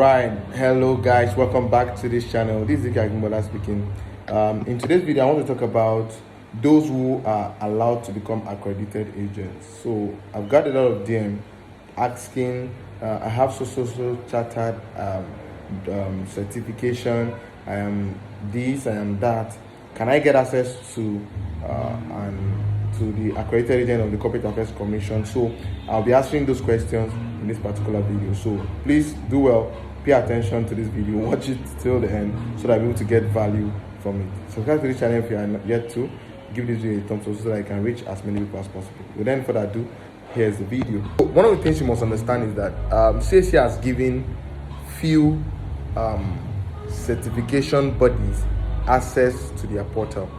Alright, hello guys, welcome back to this channel. This is CAC Accreditation speaking. In today's video, I want to talk about those who are allowed to become accredited agents. So I've got a lot of DM asking, I have so chartered certification, I am this, I am that. Can I get access to the accredited agent of the Corporate Affairs Commission? So I'll be answering those questions in this particular video. So please do well, pay attention to this video, watch it till the end so that you're able to get value from it. Subscribe to this channel if you are not yet to. Give this video a thumbs up so that I can reach as many people as possible. Without further ado, here's the video. One of the things you must understand is that CAC has given few certification bodies access to their portal,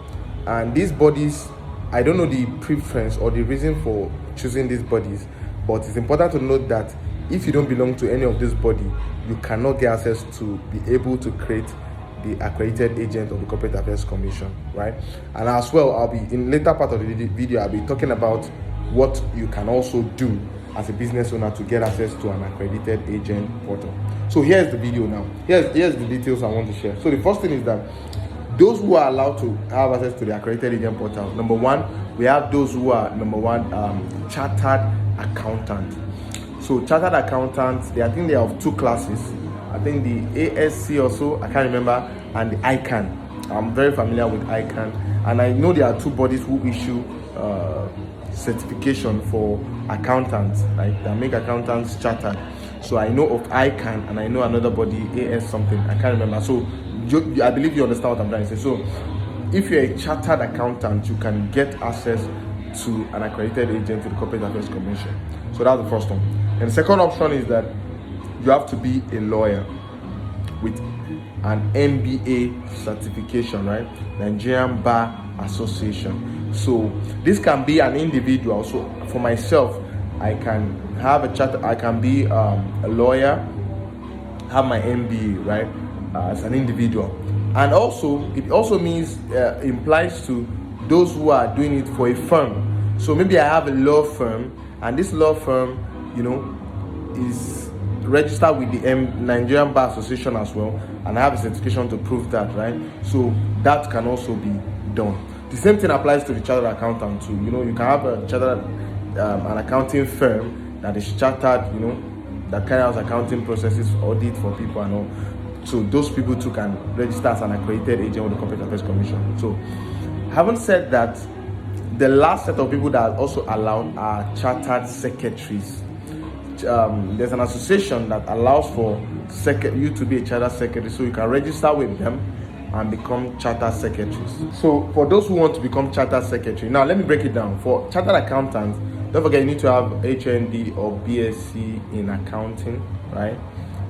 and these bodies, I don't know the preference or the reason for choosing these bodies, but it's important to note that if you don't belong to any of this body, you cannot get access to be able to create the accredited agent of the Corporate Affairs Commission, right? And as well, I'll be in later part of the video, I'll be talking about what you can also do as a business owner to get access to an accredited agent portal. So here's the video now. Here's the details I want to share. So the first thing is that those who are allowed to have access to the accredited agent portal, number one, we have those who are chartered accountant. So chartered accountants, I think they have two classes. I think the ASC also, I can't remember, and the ICANN. I'm very familiar with ICANN, and I know there are two bodies who issue certification for accountants, like that make accountants chartered. So I know of ICANN, and I know another body, AS something, I can't remember. So I believe you understand what I'm trying to say. So if you're a chartered accountant, you can get access to an accredited agent to the Corporate Affairs Commission. So that's the first one. And the second option is that you have to be a lawyer with an MBA certification, right? Nigerian Bar Association. So this can be an individual. So for myself, I can have a charter, I can be a lawyer, have my MBA, right? As an individual. And also it also means implies to those who are doing it for a firm. So maybe I have a law firm, and this law firm, is registered with the Nigerian Bar Association as well, and I have a certification to prove that, right? So that can also be done. The same thing applies to the chartered accountant too. You can have a chartered an accounting firm that is chartered, that carry out accounting processes, audit for people and all. So those people too can register as an accredited agent with the Corporate Affairs Commission. So having said that, the last set of people that are also allowed are chartered secretaries. There's an association that allows for you to be a chartered secretary, so you can register with them and become chartered secretaries. So for those who want to become chartered secretary, now let me break it down. For chartered accountants, don't forget you need to have HND or BSc in accounting, right?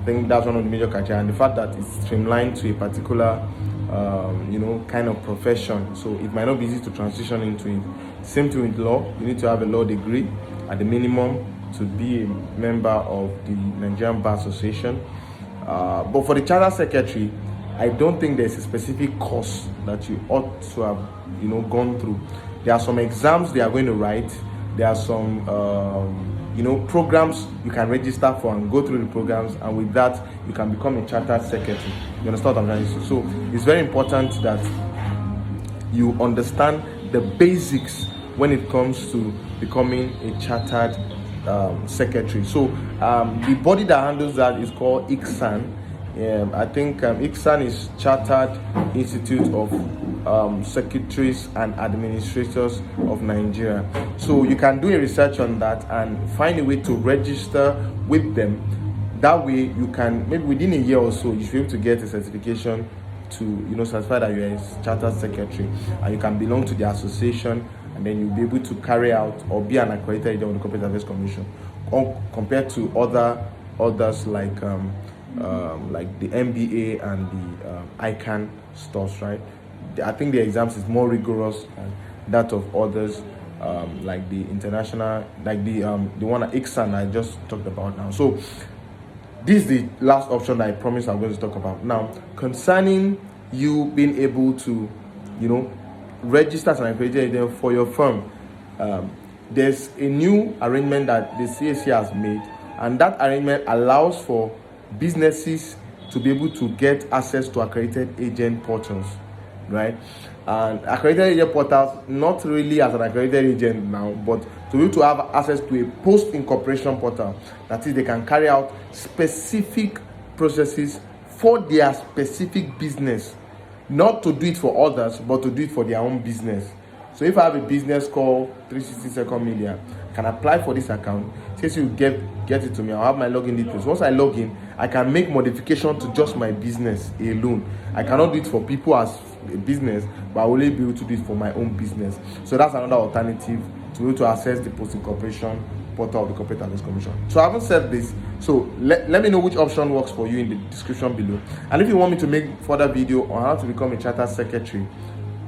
I think that's one of the major criteria, and the fact that it's streamlined to a particular kind of profession, so it might not be easy to transition into it. Same thing with law, you need to have a law degree at the minimum to be a member of the Nigerian Bar Association. But for the chartered secretary, I don't think there's a specific course that you ought to have gone through. There are some exams they are going to write. There are some programs you can register for and go through the programs, and with that you can become a chartered secretary. You understand what I'm trying to say? So it's very important that you understand the basics when it comes to becoming a chartered secretary. So the body that handles that is called ICSAN. I think ICSAN is Chartered Institute of Secretaries and Administrators of Nigeria. So you can do a research on that and find a way to register with them. That way you can, maybe within a year or so, you should be able to get a certification to certify that you're a chartered secretary, and you can belong to the association, and then you'll be able to carry out or be an accredited agent of the Corporate Affairs Commission, compared to others like the MBA and the ICANN stuff, right? I think the exams is more rigorous than that of others, like the international, like the one at ICSAN I just talked about now. So this is the last option that I promised I'm going to talk about. Now, concerning you being able to, register as an accredited agent for your firm, there's a new arrangement that the CAC has made, and that arrangement allows for businesses to be able to get access to accredited agent portals, right? And accredited agent portals, not really as an accredited agent now, but to be able to have access to a post-incorporation portal. That is, they can carry out specific processes for their specific business, not to do it for others, but to do it for their own business. So if I have a business called 360 Second Media, I can apply for this account. Since you get it to me, I'll have my login details. Once I log in, I can make modification to just my business alone. I cannot do it for people as a business, but I will only be able to do it for my own business. So that's another alternative to be able to access the post-incorporation portal of the Corporate Affairs Commission. So I haven't said this, so let me know which option works for you in the description below. And if you want me to make further video on how to become a chartered secretary,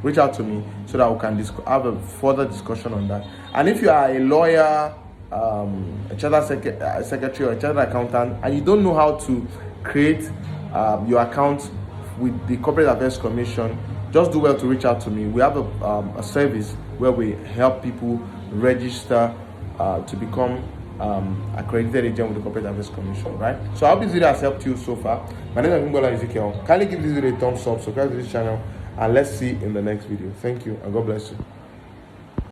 reach out to me so that we can have a further discussion on that. And if you are a lawyer, a chartered secretary, or a chartered accountant, and you don't know how to create your account with the Corporate Affairs Commission, just do well to reach out to me. We have a service where we help people register to become accredited agent with the Corporate Affairs Commission, right? So I hope this video has helped you so far. My name is Ngbola Ezekiel. Kindly give this video a thumbs up, subscribe to this channel, and let's see in the next video. Thank you, and God bless you.